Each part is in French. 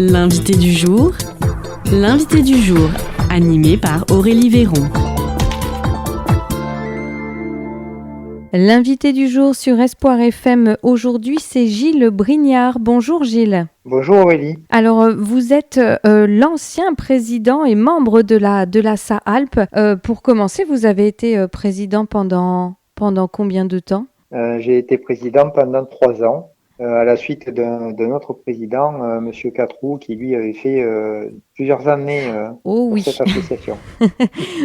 L'invité du jour, animé par Aurélie Véron. L'invité du jour sur Espoir FM aujourd'hui, c'est Gilles Brignard. Bonjour Gilles. Bonjour Aurélie. Alors, vous êtes l'ancien président et membre de la SAALP. Pour commencer, vous avez été président pendant combien de temps ? J'ai été président pendant 3 ans, à la suite d'un autre président, Monsieur Catroux, qui lui avait fait plusieurs années pour cette association.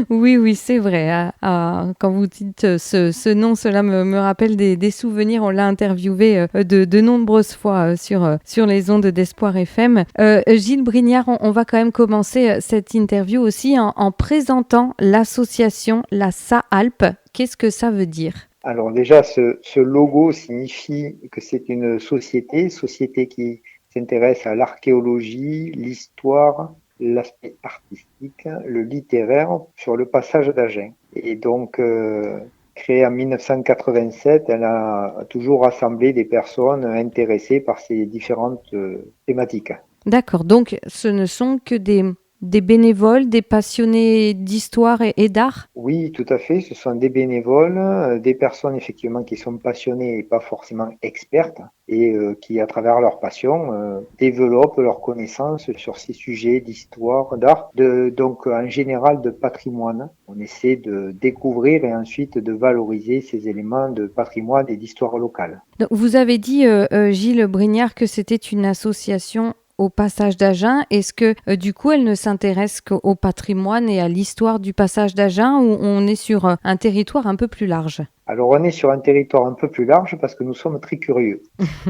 Oui, c'est vrai. Quand vous dites ce nom, cela me rappelle des souvenirs. On l'a interviewé de nombreuses fois sur les ondes d'Espoir FM. Gilles Brignard, on va quand même commencer cette interview aussi en présentant l'association, la SAALP. Qu'est-ce que ça veut dire ? Alors déjà, ce logo signifie que c'est une société qui s'intéresse à l'archéologie, l'histoire, l'aspect artistique, le littéraire sur le passage d'Agen. Et donc, créée en 1987, elle a toujours rassemblé des personnes intéressées par ces différentes thématiques. D'accord, donc ce ne sont que des bénévoles, des passionnés d'histoire et d'art ? Oui, tout à fait. Ce sont des bénévoles, des personnes effectivement qui sont passionnées et pas forcément expertes et qui, à travers leur passion, développent leurs connaissances sur ces sujets d'histoire, d'art, donc en général de patrimoine. On essaie de découvrir et ensuite de valoriser ces éléments de patrimoine et d'histoire locale. Donc, vous avez dit, Gilles Brignard, que c'était une association au passage d'Agen. Est-ce que du coup elle ne s'intéresse qu'au patrimoine et à l'histoire du passage d'Agen, ou on est sur un territoire un peu plus large ? Alors on est sur un territoire un peu plus large parce que nous sommes très curieux.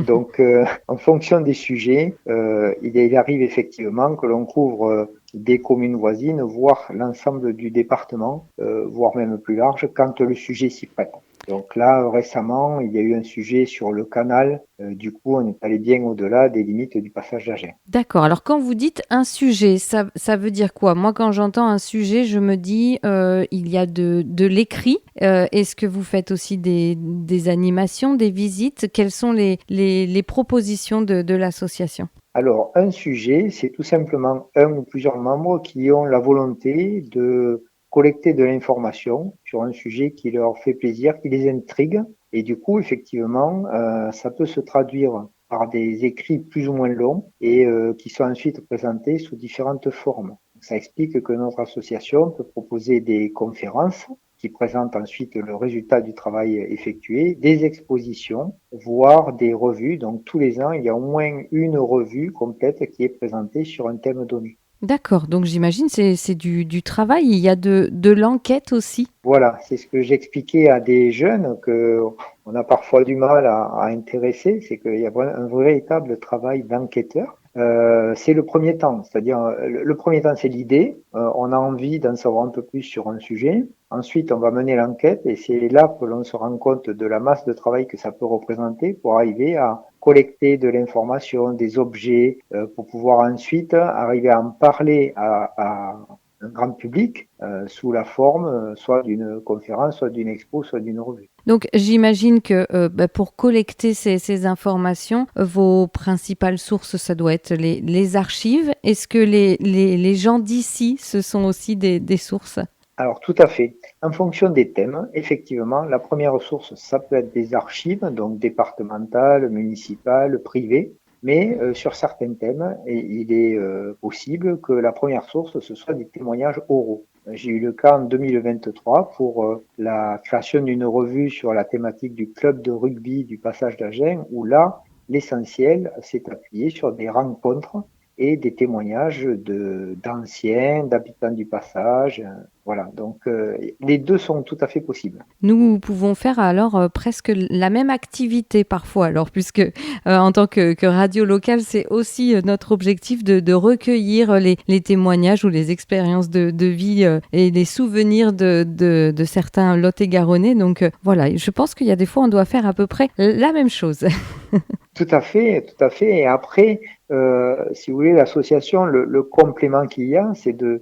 Donc en fonction des sujets, il arrive effectivement que l'on couvre des communes voisines, voire l'ensemble du département, voire même plus large quand le sujet s'y prête. Donc là, récemment, il y a eu un sujet sur le canal. Du coup, on est allé bien au-delà des limites du passage d'Agen. D'accord. Alors, quand vous dites un sujet, ça veut dire quoi ? Moi, quand j'entends un sujet, je me dis, il y a de l'écrit. Est-ce que vous faites aussi des animations, des visites ? Quelles sont les propositions de l'association ? Alors, un sujet, c'est tout simplement un ou plusieurs membres qui ont la volonté de collecter de l'information sur un sujet qui leur fait plaisir, qui les intrigue. Et du coup, effectivement, ça peut se traduire par des écrits plus ou moins longs et qui sont ensuite présentés sous différentes formes. Ça explique que notre association peut proposer des conférences qui présentent ensuite le résultat du travail effectué, des expositions, voire des revues. Donc tous les ans, il y a au moins une revue complète qui est présentée sur un thème donné. D'accord, donc j'imagine c'est du travail, il y a de l'enquête aussi. Voilà, c'est ce que j'expliquais à des jeunes qu'on a parfois du mal à intéresser, c'est qu'il y a un véritable travail d'enquêteur. C'est le premier temps, c'est-à-dire le premier temps c'est l'idée, on a envie d'en savoir un peu plus sur un sujet, ensuite on va mener l'enquête et c'est là que l'on se rend compte de la masse de travail que ça peut représenter pour arriver à collecter de l'information, des objets, pour pouvoir ensuite arriver à en parler à un grand public sous la forme soit d'une conférence, soit d'une expo, soit d'une revue. Donc j'imagine que pour collecter ces informations, vos principales sources, ça doit être les archives. Est-ce que les gens d'ici, ce sont aussi des sources ? Alors tout à fait. En fonction des thèmes, effectivement, la première source, ça peut être des archives, donc départementales, municipales, privées. Mais sur certains thèmes, il est possible que la première source, ce soit des témoignages oraux. J'ai eu le cas en 2023 pour la création d'une revue sur la thématique du club de rugby du passage d'Agen, où là, l'essentiel s'est appuyé sur des rencontres et des témoignages d'anciens, d'habitants du passage. Voilà, donc les deux sont tout à fait possibles. Nous pouvons faire alors presque la même activité parfois, alors puisque en tant que radio locale, c'est aussi notre objectif de recueillir les témoignages ou les expériences de vie et les souvenirs de certains Lot-et-Garonnais. Donc voilà, je pense qu'il y a des fois, on doit faire à peu près la même chose. Tout à fait. Et après, si vous voulez, l'association, le complément qu'il y a, c'est de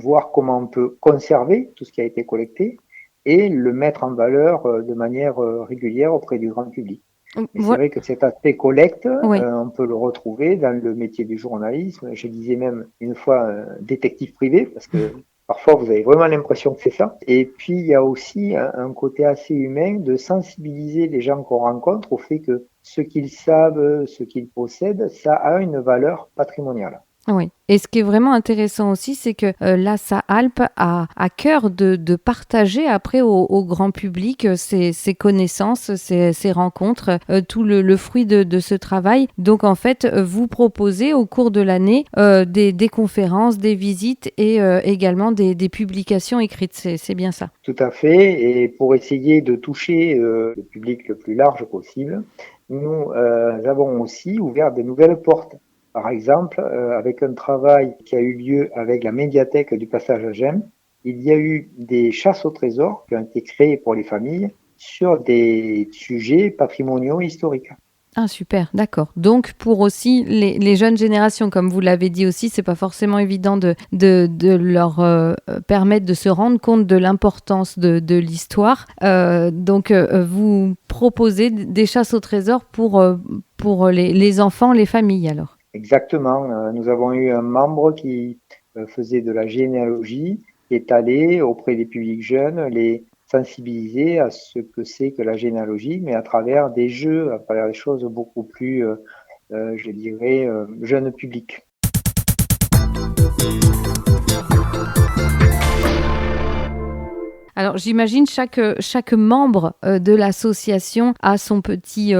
voir comment on peut conserver tout ce qui a été collecté et le mettre en valeur de manière régulière auprès du grand public. Et c'est vrai que cet aspect collecte, Oui. on peut le retrouver dans le métier du journalisme. Je disais même une fois détective privé, parce que parfois vous avez vraiment l'impression que c'est ça. Et puis il y a aussi un côté assez humain de sensibiliser les gens qu'on rencontre au fait que ce qu'ils savent, ce qu'ils possèdent, ça a une valeur patrimoniale. Oui. Et ce qui est vraiment intéressant aussi, c'est que l'ASSA Alpes a à cœur de partager après au grand public ses connaissances, ses rencontres, tout le fruit de ce travail. Donc en fait, vous proposez au cours de l'année des conférences, des visites et également des publications écrites. C'est bien ça. Tout à fait. Et pour essayer de toucher le public le plus large possible, nous avons aussi ouvert de nouvelles portes. Par exemple, avec un travail qui a eu lieu avec la médiathèque du Passage à Gênes, il y a eu des chasses au trésor qui ont été créées pour les familles sur des sujets patrimoniaux et historiques. Ah super, d'accord. Donc pour aussi les jeunes générations, comme vous l'avez dit aussi, c'est pas forcément évident de leur permettre de se rendre compte de l'importance de l'histoire. Donc vous proposez des chasses au trésor pour les enfants, les familles alors. Exactement. Nous avons eu un membre qui faisait de la généalogie, qui est allé auprès des publics jeunes, les sensibiliser à ce que c'est que la généalogie, mais à travers des jeux, à travers des choses beaucoup plus, je dirais, jeune public. Alors j'imagine chaque membre de l'association a son petit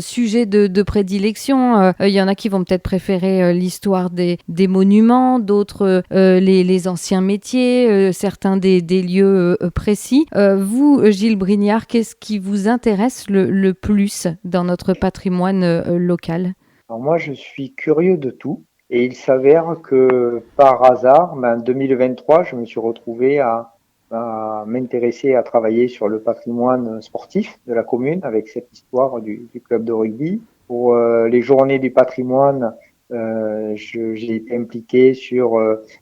sujet de prédilection. Il y en a qui vont peut-être préférer l'histoire des monuments, d'autres les anciens métiers, certains des lieux précis. Vous, Gilles Brignard, qu'est-ce qui vous intéresse le plus dans notre patrimoine local ? Alors moi, je suis curieux de tout. Et il s'avère que par hasard, en 2023, je me suis retrouvé à m'intéresser, à travailler sur le patrimoine sportif de la commune avec cette histoire du club de rugby. Pour les journées du patrimoine, j'ai été impliqué sur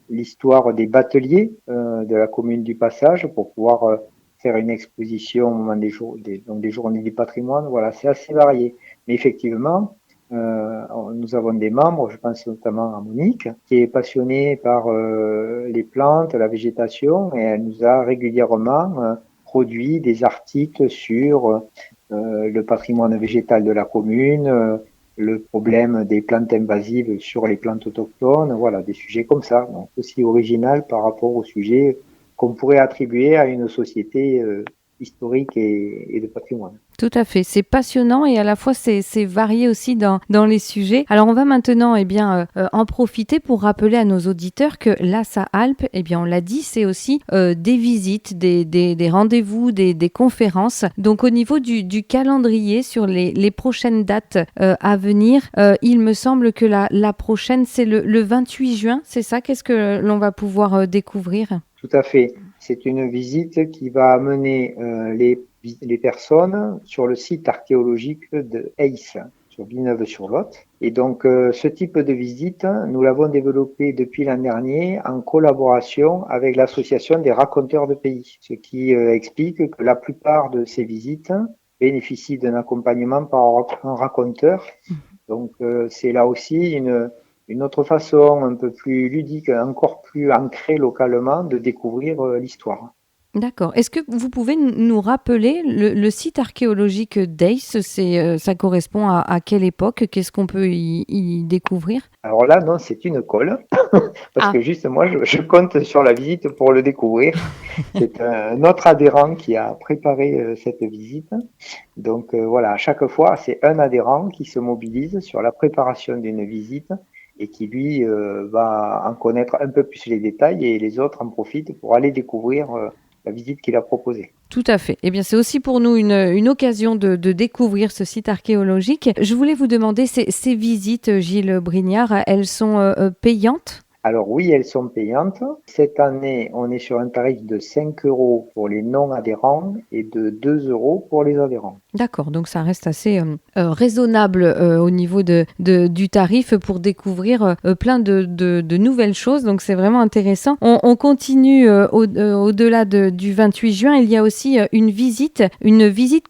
l'histoire des bateliers de la commune du Passage pour pouvoir faire une exposition au moment donc des journées du patrimoine. Voilà, c'est assez varié. Mais effectivement, nous avons des membres, je pense notamment à Monique, qui est passionnée par les plantes, la végétation, et elle nous a régulièrement produit des articles sur le patrimoine végétal de la commune, le problème des plantes invasives sur les plantes autochtones, voilà, des sujets comme ça, donc aussi original par rapport au sujet qu'on pourrait attribuer à une société historique et de patrimoine. Tout à fait, c'est passionnant et à la fois c'est varié aussi dans les sujets. Alors on va maintenant en profiter pour rappeler à nos auditeurs que l'ASSA Alpes, on l'a dit, c'est aussi des visites, des rendez-vous, des conférences. Donc au niveau du calendrier sur les prochaines dates à venir, il me semble que la prochaine c'est le 28 juin, c'est ça? Qu'est-ce que l'on va pouvoir découvrir? Tout à fait. C'est une visite qui va amener les personnes sur le site archéologique de Heiss, sur Villeneuve-sur-Lot. Et donc, ce type de visite, nous l'avons développé depuis l'an dernier en collaboration avec l'association des raconteurs de pays, ce qui explique que la plupart de ces visites bénéficient d'un accompagnement par un raconteur. Donc, c'est là aussi une autre façon un peu plus ludique, encore plus ancrée localement de découvrir l'histoire. D'accord. Est-ce que vous pouvez nous rappeler le site archéologique d'Eiss, ça correspond à quelle époque? Qu'est-ce qu'on peut y découvrir? Alors là, non, c'est une colle, parce que juste moi, je compte sur la visite pour le découvrir. C'est un autre adhérent qui a préparé cette visite. Donc voilà, à chaque fois, c'est un adhérent qui se mobilise sur la préparation d'une visite et qui, lui, va en connaître un peu plus les détails et les autres en profitent pour aller découvrir la visite qu'il a proposée. Tout à fait. C'est aussi pour nous une occasion de découvrir ce site archéologique. Je voulais vous demander, ces visites, Gilles Brignard, elles sont payantes ? Alors oui, elles sont payantes. Cette année, on est sur un tarif de 5 € pour les non-adhérents et de 2 € pour les adhérents. D'accord, donc ça reste assez raisonnable au niveau du tarif pour découvrir plein de nouvelles choses. Donc c'est vraiment intéressant. On continue au-delà du 28 juin. Il y a aussi une visite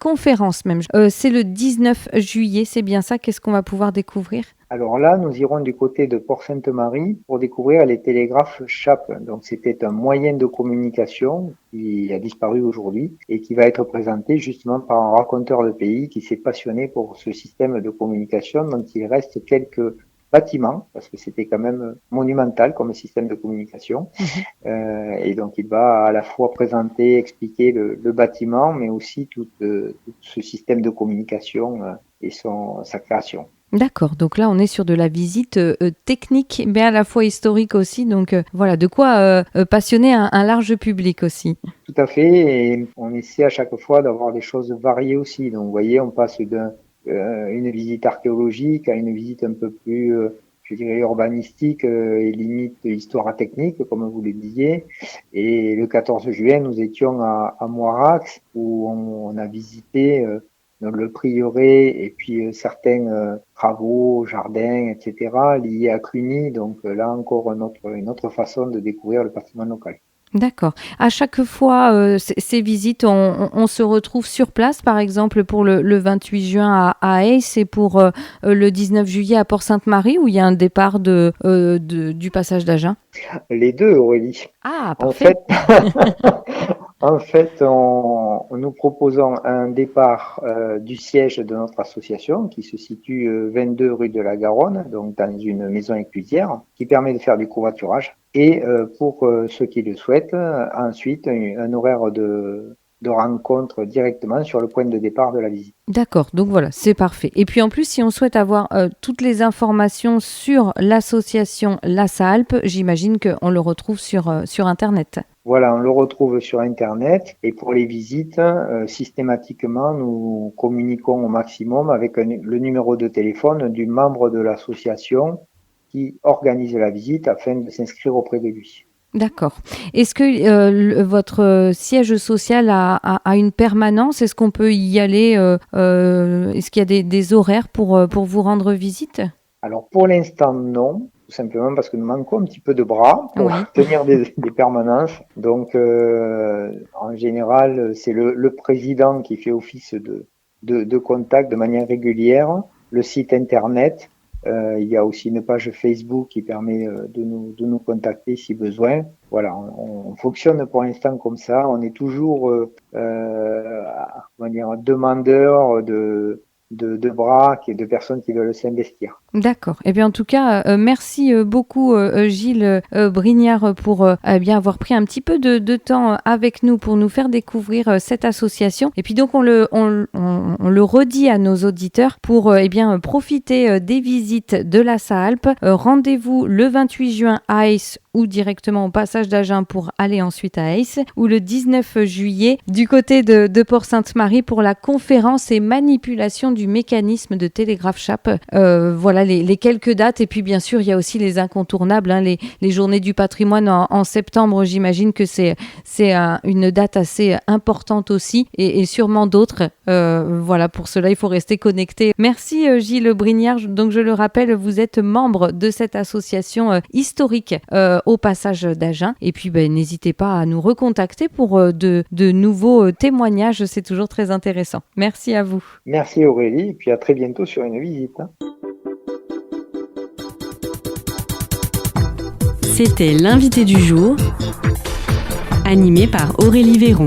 conférence même. C'est le 19 juillet, c'est bien ça. Qu'est-ce qu'on va pouvoir découvrir ? Alors là, nous irons du côté de Port-Sainte-Marie pour découvrir les télégraphes CHAP. Donc c'était un moyen de communication qui a disparu aujourd'hui et qui va être présenté justement par un raconteur de pays qui s'est passionné pour ce système de communication dont il reste quelques bâtiments, parce que c'était quand même monumental comme système de communication. Et donc il va à la fois présenter, expliquer le bâtiment, mais aussi tout ce système de communication et sa création. D'accord, donc là on est sur de la visite technique mais à la fois historique aussi, donc voilà, de quoi passionner un large public aussi. Tout à fait, et on essaie à chaque fois d'avoir des choses variées aussi. Donc vous voyez, on passe d'une visite archéologique à une visite un peu plus, je dirais, urbanistique et limite histoire technique, comme vous le disiez. Et le 14 juin, nous étions à Moirax, où on a visité le prieuré et puis certains travaux, jardins, etc. liés à Cluny. Donc là encore une autre façon de découvrir le patrimoine local. D'accord. À chaque fois, ces visites, on se retrouve sur place, par exemple pour le 28 juin à Aix et pour le 19 juillet à Port-Sainte-Marie, où il y a un départ du passage d'Agen. Les deux, Aurélie. Ah, parfait. En fait, nous proposons un départ du siège de notre association qui se situe 22 rue de la Garonne, donc dans une maison inclusière, qui permet de faire du covoiturage. Et pour ceux qui le souhaitent, ensuite un horaire de rencontre directement sur le point de départ de la visite. D'accord, donc voilà, c'est parfait. Et puis en plus, si on souhaite avoir toutes les informations sur l'association Lhassa Alpes, j'imagine qu'on le retrouve sur Internet. Voilà, on le retrouve sur Internet et pour les visites, systématiquement, nous communiquons au maximum avec le numéro de téléphone du membre de l'association qui organise la visite afin de s'inscrire auprès de lui. D'accord. Est-ce que votre siège social a une permanence ? Est-ce qu'on peut y aller ? Est-ce qu'il y a des horaires pour vous rendre visite ? Alors pour l'instant, non. Tout simplement parce que nous manquons un petit peu de bras pour tenir des permanences. Donc, en général, c'est le président qui fait office de contact de manière régulière. Le site Internet, il y a aussi une page Facebook qui permet de nous contacter si besoin. Voilà, on fonctionne pour l'instant comme ça. On est toujours demandeur de bras et de personnes qui veulent s'investir. D'accord. Eh bien, en tout cas, merci beaucoup Gilles Brignard pour avoir pris un petit peu de temps avec nous pour nous faire découvrir cette association. Et puis donc, on le redit à nos auditeurs pour profiter des visites de Lhassa Alpes. Rendez-vous le 28 juin à Aix ou directement au passage d'Agen pour aller ensuite à Aix, ou le 19 juillet du côté de Port-Sainte-Marie pour la conférence et manipulation du mécanisme de télégraphe CHAP. Voilà les quelques dates, et puis bien sûr il y a aussi les incontournables, les journées du patrimoine en septembre. J'imagine que c'est une date assez importante aussi, et sûrement d'autres. Voilà, pour cela il faut rester connecté. Merci Gilles Brignard. Donc je le rappelle, vous êtes membre de cette association historique au passage d'Agen, et puis n'hésitez pas à nous recontacter pour de nouveaux témoignages, c'est toujours très intéressant. Merci à vous. Merci Aurélie, et puis à très bientôt sur une visite. C'était l'invité du jour, animé par Aurélie Véron.